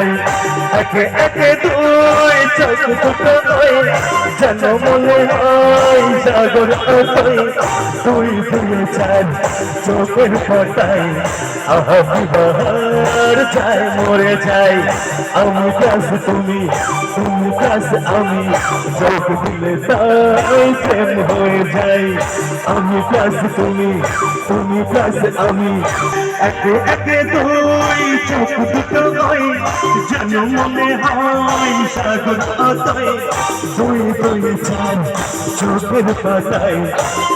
যাই একে একে দুই চোখ দুটো ওই যেন মনে হয় সাগর অতই দুই দুই চার চোখের পাতায় আহাবি বাহার যায় মরে যাই আমি কাছ তুমি তুমি কাছ আমি চোখ দিলে তাই প্রেম হয়ে যাই আমি কাছ তুমি তুমি কাছ আমি একে একে দুই চোখ দুটো ওই যেন মনে হয় সাগর অতই দুই দুই চার চোখের পাতায়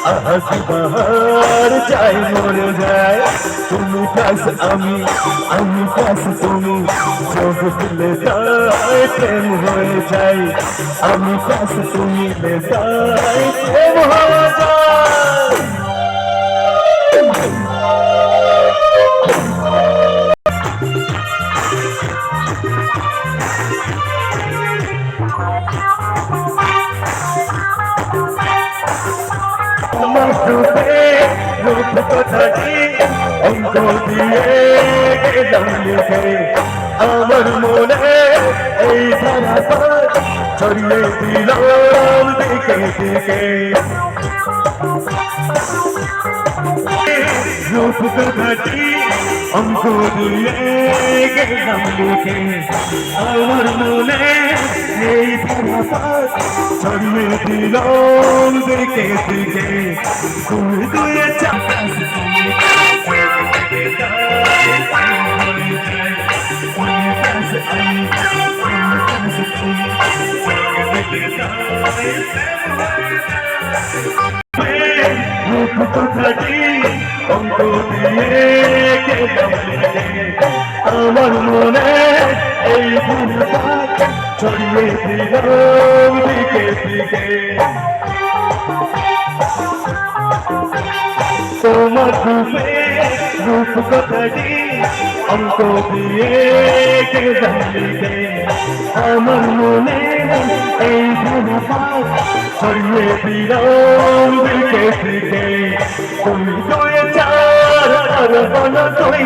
আহাবি বাহার যায় মরে যায় তুমি কাছ আমি কাছ তুমি চোখ দিলে তাই প্রেম হয়ে যায় আমি কাছ তুমি তাই প্রেম হয়ে যায় রূপ কথাটি অঙ্ক দিয়ে গেলাম লিখে আমার মনে এই ধারা ছড়িয়ে দিলাম দিকে দিকে রূপ কথাটি অঙ্ক দিয়ে গেলাম লিখে আমার মনে এই ধারা ছড়িয়ে দিলাম দিকে দিকে দুই দুই চার রূপ কথাটি অঙ্ক দিয়ে গেলাম আমার মনে এই ভূমিকা ছড়িয়ে দিলাম দিকে দিকে তোমার রূপে রূপ কথাটি অঙ্ক দিয়ে গেলাম আমার মনে এই ভূমিকা ছড়িয়ে দিলাম দিকে দিকে তুমি দুই চার আর বলো তুই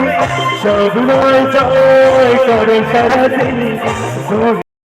সব নয় জয় করে সারা দিন